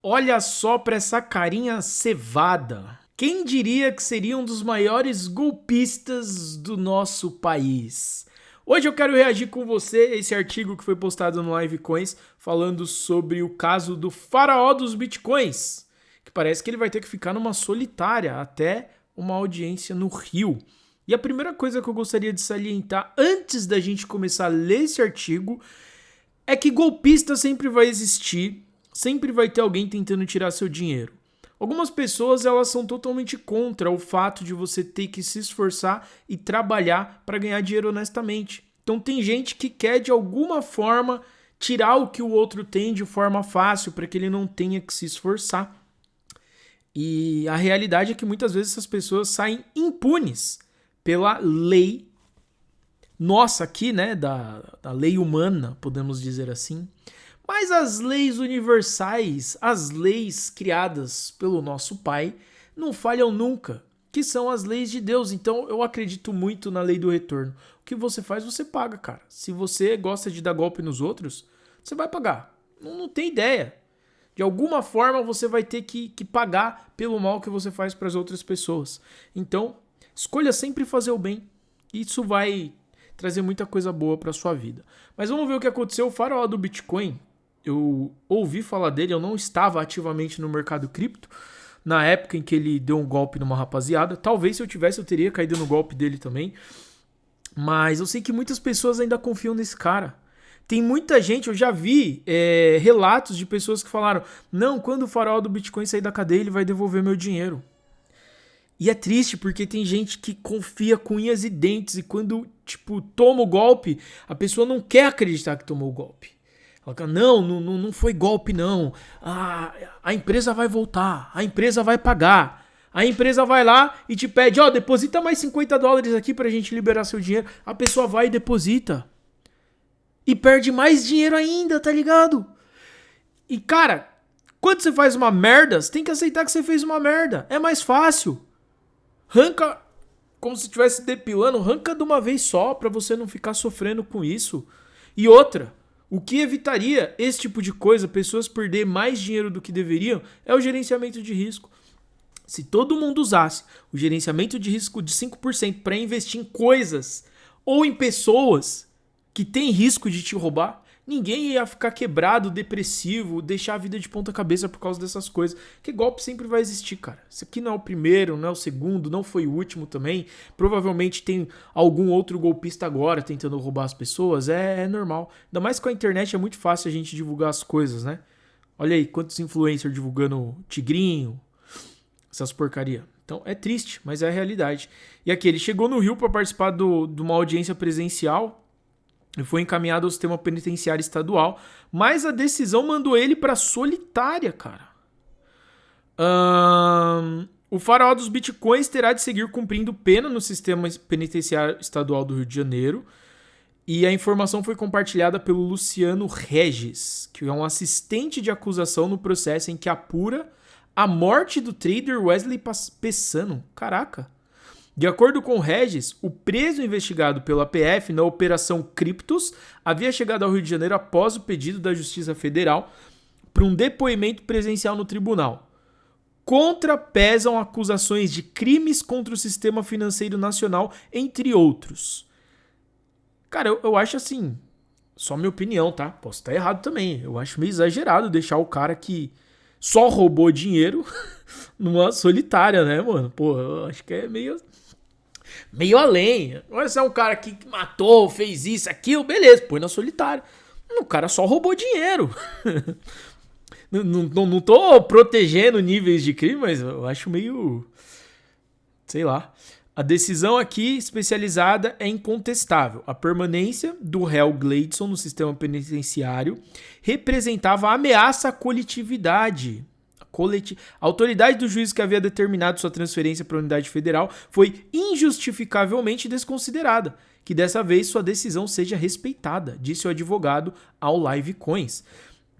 Olha só para essa carinha cevada. Quem diria que seria um dos maiores golpistas do nosso país? Hoje eu quero reagir com você a esse artigo que foi postado no Livecoins falando sobre o caso do faraó dos bitcoins, que parece que ele vai ter que ficar numa solitária até uma audiência no Rio. E a primeira coisa que eu gostaria de salientar antes da gente começar a ler esse artigo é que golpista sempre vai existir, sempre vai ter alguém tentando tirar seu dinheiro. Algumas pessoas elas são totalmente contra o fato de você ter que se esforçar e trabalhar para ganhar dinheiro honestamente. Então tem gente que quer de alguma forma tirar o que o outro tem de forma fácil para que ele não tenha que se esforçar. E a realidade é que muitas vezes essas pessoas saem impunes pela lei nossa aqui, né, da lei humana, podemos dizer assim. Mas as leis universais, as leis criadas pelo nosso Pai, não falham nunca, que são as leis de Deus. Então eu acredito muito na lei do retorno. O que você faz, você paga, cara. Se você gosta de dar golpe nos outros, você vai pagar. Não tem ideia. De alguma forma você vai ter que pagar pelo mal que você faz para as outras pessoas. Então, escolha sempre fazer o bem. Isso vai trazer muita coisa boa para sua vida. Mas vamos ver o que aconteceu. O faraó do Bitcoin, eu ouvi falar dele, eu não estava ativamente no mercado cripto na época em que ele deu um golpe numa rapaziada. Talvez se eu tivesse, eu teria caído no golpe dele também. Mas eu sei que muitas pessoas ainda confiam nesse cara. Tem muita gente, eu já vi relatos de pessoas que falaram: não, quando o faraó do Bitcoin sair da cadeia, ele vai devolver meu dinheiro. E é triste porque tem gente que confia com unhas e dentes e quando, toma o golpe, a pessoa não quer acreditar que tomou o golpe. Ela fala, não foi golpe não. A empresa vai voltar, a empresa vai pagar. A empresa vai lá e te pede, deposita mais $50 aqui pra gente liberar seu dinheiro. A pessoa vai e deposita. E perde mais dinheiro ainda, tá ligado? E cara, quando você faz uma merda, você tem que aceitar que você fez uma merda. É mais fácil. Arranca, como se estivesse depilando, arranca de uma vez só pra você não ficar sofrendo com isso. E outra, o que evitaria esse tipo de coisa, pessoas perder mais dinheiro do que deveriam, é o gerenciamento de risco. Se todo mundo usasse o gerenciamento de risco de 5% para investir em coisas ou em pessoas que têm risco de te roubar, ninguém ia ficar quebrado, depressivo, deixar a vida de ponta cabeça por causa dessas coisas. Porque golpe sempre vai existir, cara. Isso aqui não é o primeiro, não é o segundo, não foi o último também. Provavelmente tem algum outro golpista agora tentando roubar as pessoas. É normal. Ainda mais com a internet é muito fácil a gente divulgar as coisas, né? Olha aí, quantos influencers divulgando tigrinho, essas porcaria. Então é triste, mas é a realidade. E aqui, ele chegou no Rio para participar de uma audiência presencial e foi encaminhado ao sistema penitenciário estadual, mas a decisão mandou ele para solitária, cara. O faraó dos bitcoins terá de seguir cumprindo pena no sistema penitenciário estadual do Rio de Janeiro. E a informação foi compartilhada pelo Luciano Regis, que é um assistente de acusação no processo em que apura a morte do trader Wesley Pessano. Caraca! De acordo com o Regis, o preso investigado pela PF na Operação Criptos havia chegado ao Rio de Janeiro após o pedido da Justiça Federal para um depoimento presencial no tribunal. Contrapesam acusações de crimes contra o sistema financeiro nacional, entre outros. Cara, eu acho assim, só minha opinião, tá? Posso estar errado também. Eu acho meio exagerado deixar o cara que só roubou dinheiro numa solitária, né, mano? Pô, eu acho que é meio além. Olha, se é um cara que matou, fez isso, aquilo, beleza, põe na solitária. O cara só roubou dinheiro. Não tô protegendo níveis de crime, mas eu acho meio... sei lá. A decisão aqui especializada é incontestável. A permanência do réu Gleidson no sistema penitenciário representava ameaça à coletividade. A autoridade do juiz que havia determinado sua transferência para a unidade federal foi injustificavelmente desconsiderada. Que dessa vez sua decisão seja respeitada, disse o advogado ao Livecoins.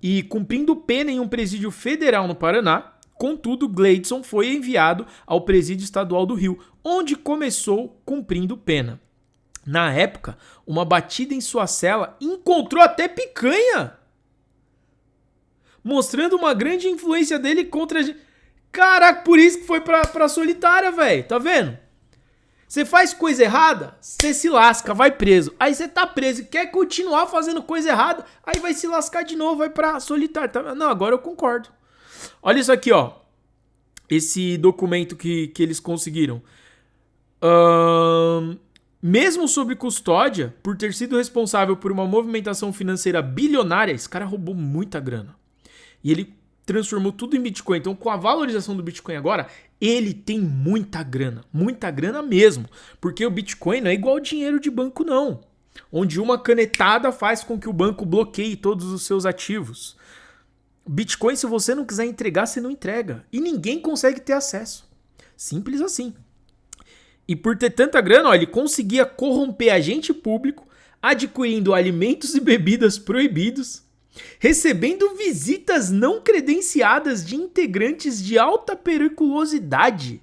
E cumprindo pena em um presídio federal no Paraná, contudo, Gleidson foi enviado ao presídio estadual do Rio, onde começou cumprindo pena. Na época, uma batida em sua cela encontrou até picanha. mostrando uma grande influência dele contra a gente. Caraca, por isso que foi pra solitária, velho. Tá vendo? Você faz coisa errada, você se lasca, vai preso. Aí você tá preso e quer continuar fazendo coisa errada, aí vai se lascar de novo, vai pra solitária. Tá? Não, agora eu concordo. Olha isso aqui, ó. Esse documento que eles conseguiram. Mesmo sob custódia, por ter sido responsável por uma movimentação financeira bilionária, esse cara roubou muita grana. E ele transformou tudo em Bitcoin. Então, com a valorização do Bitcoin agora, ele tem muita grana mesmo. Porque o Bitcoin não é igual ao dinheiro de banco, não. Onde uma canetada faz com que o banco bloqueie todos os seus ativos. Bitcoin, se você não quiser entregar, você não entrega. E ninguém consegue ter acesso. Simples assim. E por ter tanta grana, ó, ele conseguia corromper agente público, adquirindo alimentos e bebidas proibidos, recebendo visitas não credenciadas de integrantes de alta periculosidade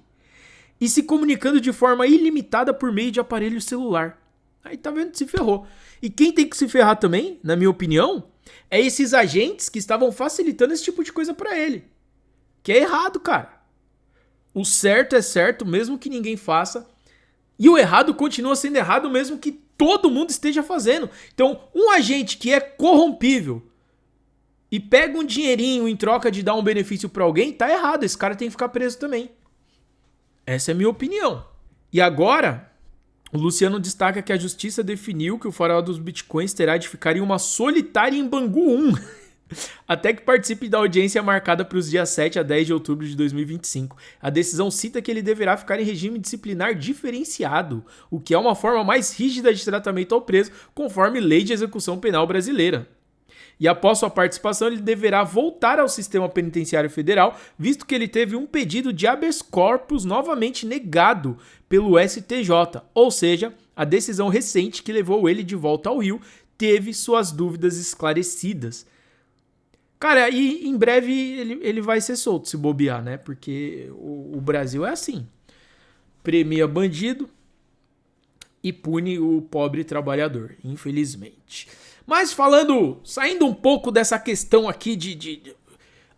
e se comunicando de forma ilimitada por meio de aparelho celular. Aí tá vendo? Se ferrou. E quem tem que se ferrar também, na minha opinião, é esses agentes que estavam facilitando esse tipo de coisa pra ele. Que é errado, cara. O certo é certo, mesmo que ninguém faça. E o errado continua sendo errado, mesmo que todo mundo esteja fazendo. Então, um agente que é corrompível e pega um dinheirinho em troca de dar um benefício pra alguém, tá errado. Esse cara tem que ficar preso também. Essa é a minha opinião. E agora, o Luciano destaca que a justiça definiu que o farol dos bitcoins terá de ficar em uma solitária em Bangu 1, até que participe da audiência marcada para os dias 7 a 10 de outubro de 2025. A decisão cita que ele deverá ficar em regime disciplinar diferenciado, o que é uma forma mais rígida de tratamento ao preso, conforme lei de execução penal brasileira. E após sua participação, ele deverá voltar ao sistema penitenciário federal, visto que ele teve um pedido de habeas corpus novamente negado pelo STJ, ou seja, a decisão recente que levou ele de volta ao Rio teve suas dúvidas esclarecidas. Cara, e em breve ele vai ser solto se bobear, né? Porque o Brasil é assim. Premia bandido e pune o pobre trabalhador, infelizmente. Mas saindo um pouco dessa questão aqui de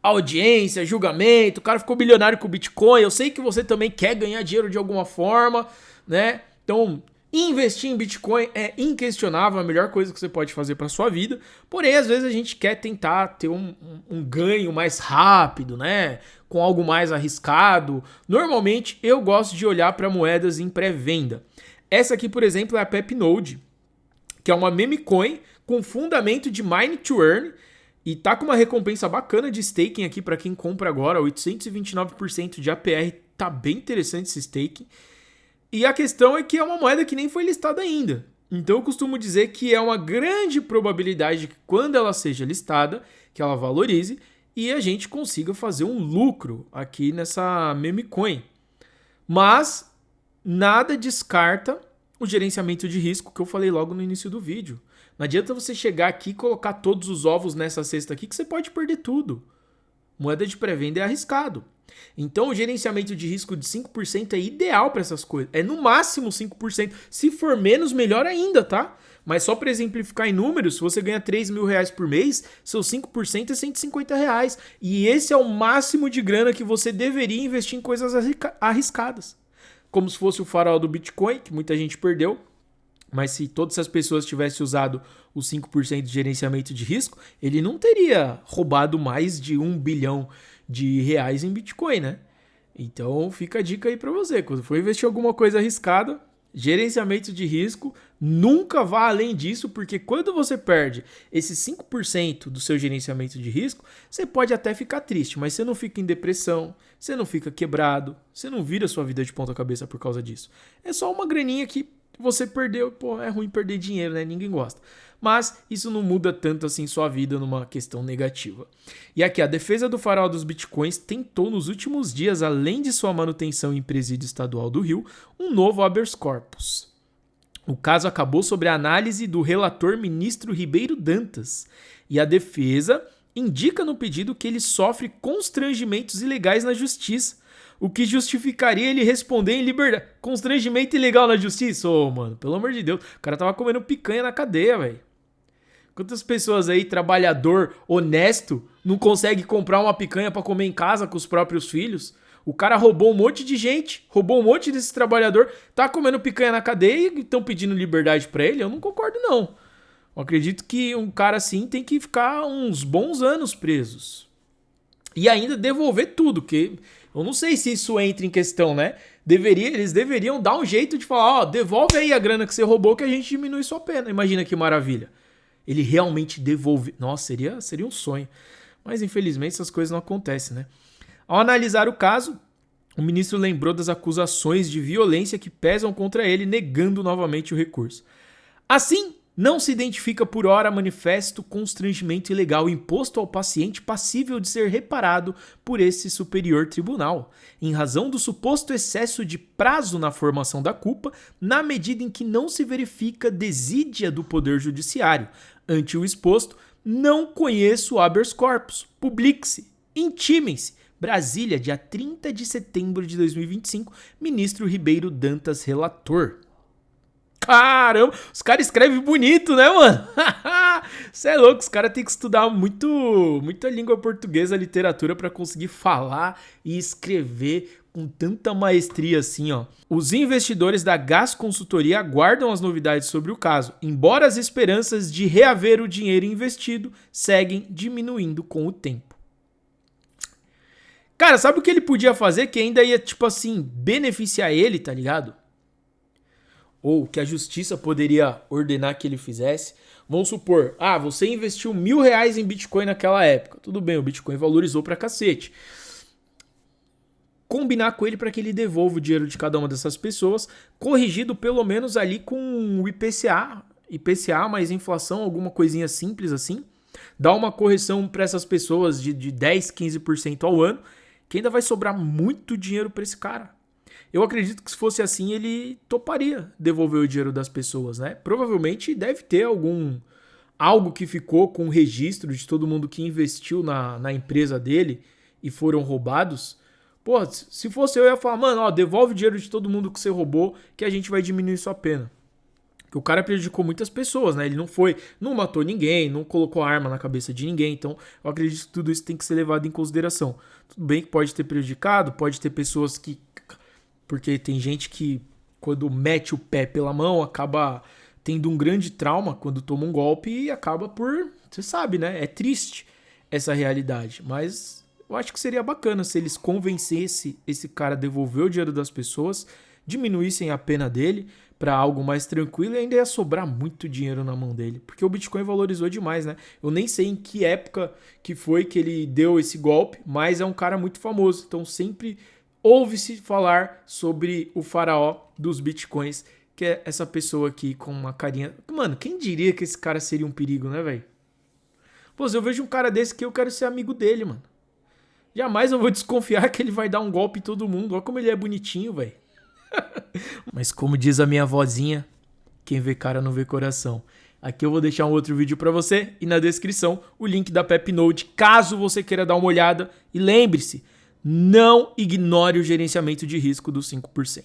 audiência, julgamento, o cara ficou bilionário com o Bitcoin, eu sei que você também quer ganhar dinheiro de alguma forma, né? Então, investir em Bitcoin é inquestionável, a melhor coisa que você pode fazer para sua vida. Porém, às vezes a gente quer tentar ter um ganho mais rápido, né? Com algo mais arriscado. Normalmente, eu gosto de olhar para moedas em pré-venda. Essa aqui, por exemplo, é a Pepnode, que é uma meme coin com fundamento de Mine to Earn e tá com uma recompensa bacana de staking aqui para quem compra agora, 829% de APR, tá bem interessante esse staking. E a questão é que é uma moeda que nem foi listada ainda. Então eu costumo dizer que é uma grande probabilidade de que quando ela seja listada, que ela valorize e a gente consiga fazer um lucro aqui nessa meme coin. Mas nada descarta o gerenciamento de risco que eu falei logo no início do vídeo. Não adianta você chegar aqui e colocar todos os ovos nessa cesta aqui que você pode perder tudo. Moeda de pré-venda é arriscado. Então o gerenciamento de risco de 5% é ideal para essas coisas. É no máximo 5%. Se for menos, melhor ainda, tá? Mas só para exemplificar em números, se você ganha 3 mil reais por mês, seus 5% é 150 reais. E esse é o máximo de grana que você deveria investir em coisas arriscadas. Como se fosse o farol do Bitcoin, que muita gente perdeu. Mas se todas as pessoas tivessem usado os 5% de gerenciamento de risco, ele não teria roubado mais de 1 bilhão de reais em Bitcoin, né? Então fica a dica aí para você. Quando for investir em alguma coisa arriscada, gerenciamento de risco, nunca vá além disso, porque quando você perde esses 5% do seu gerenciamento de risco, você pode até ficar triste, mas você não fica em depressão, você não fica quebrado, você não vira sua vida de ponta cabeça por causa disso. É só uma graninha que você perdeu, pô, é ruim perder dinheiro, né? Ninguém gosta. Mas isso não muda tanto assim sua vida numa questão negativa. E aqui, a defesa do farol dos bitcoins tentou nos últimos dias, além de sua manutenção em presídio estadual do Rio, um novo habeas corpus. O caso acabou sobre a análise do relator ministro Ribeiro Dantas. E a defesa indica no pedido que ele sofre constrangimentos ilegais na justiça, o que justificaria ele responder em liberdade. Constrangimento ilegal na justiça? Ô, mano, pelo amor de Deus. O cara tava comendo picanha na cadeia, velho. Quantas pessoas aí, trabalhador, honesto, não consegue comprar uma picanha pra comer em casa com os próprios filhos? O cara roubou um monte de gente, roubou um monte desse trabalhador, tá comendo picanha na cadeia e estão pedindo liberdade pra ele? Eu não concordo, não. Eu acredito que um cara assim tem que ficar uns bons anos presos. E ainda devolver tudo, que eu não sei se isso entra em questão, né? Eles deveriam dar um jeito de falar, ó, devolve aí a grana que você roubou que a gente diminui sua pena. Imagina que maravilha. Ele realmente devolve. Nossa, seria um sonho. Mas infelizmente essas coisas não acontecem, né? Ao analisar o caso, o ministro lembrou das acusações de violência que pesam contra ele, negando novamente o recurso. Assim, não se identifica por hora manifesto constrangimento ilegal imposto ao paciente passível de ser reparado por esse superior tribunal, em razão do suposto excesso de prazo na formação da culpa, na medida em que não se verifica desídia do Poder Judiciário. Ante o exposto, não conheço habeas corpus. Publique-se, intimem-se. Brasília, dia 30 de setembro de 2025, ministro Ribeiro Dantas, relator. Caramba, os caras escrevem bonito, né, mano? Você é louco, os caras têm que estudar muita língua portuguesa, literatura pra conseguir falar e escrever com tanta maestria assim, ó. Os investidores da Gas Consultoria aguardam as novidades sobre o caso, embora as esperanças de reaver o dinheiro investido seguem diminuindo com o tempo. Cara, sabe o que ele podia fazer que ainda ia, tipo assim, beneficiar ele, tá ligado? Ou que a justiça poderia ordenar que ele fizesse. Vamos supor, você investiu R$1.000 em Bitcoin naquela época. Tudo bem, o Bitcoin valorizou pra cacete. Combinar com ele para que ele devolva o dinheiro de cada uma dessas pessoas, corrigido pelo menos ali com o IPCA mais inflação, alguma coisinha simples assim. Dá uma correção para essas pessoas de 10, 15% ao ano, que ainda vai sobrar muito dinheiro para esse cara. Eu acredito que se fosse assim, ele toparia devolver o dinheiro das pessoas, né? Provavelmente deve ter algo que ficou com o registro de todo mundo que investiu na empresa dele e foram roubados. Pô, se fosse eu ia falar, mano, devolve o dinheiro de todo mundo que você roubou que a gente vai diminuir sua pena. Porque o cara prejudicou muitas pessoas, né? Ele não matou ninguém, não colocou arma na cabeça de ninguém. Então, eu acredito que tudo isso tem que ser levado em consideração. Tudo bem que pode ter prejudicado, pode ter pessoas que... Porque tem gente que, quando mete o pé pela mão, acaba tendo um grande trauma quando toma um golpe e acaba por... Você sabe, né? É triste essa realidade. Mas eu acho que seria bacana se eles convencessem esse cara a devolver o dinheiro das pessoas, diminuíssem a pena dele para algo mais tranquilo e ainda ia sobrar muito dinheiro na mão dele. Porque o Bitcoin valorizou demais, né? Eu nem sei em que época que foi que ele deu esse golpe, mas é um cara muito famoso. Então sempre ouve-se falar sobre o faraó dos Bitcoins, que é essa pessoa aqui com uma carinha... Mano, quem diria que esse cara seria um perigo, né, velho? Pô, se eu vejo um cara desse que eu quero ser amigo dele, mano. Jamais eu vou desconfiar que ele vai dar um golpe em todo mundo. Olha como ele é bonitinho, velho. Mas como diz a minha vozinha, quem vê cara não vê coração. Aqui eu vou deixar um outro vídeo pra você e na descrição o link da Pepnode, caso você queira dar uma olhada. E lembre-se, não ignore o gerenciamento de risco dos 5%.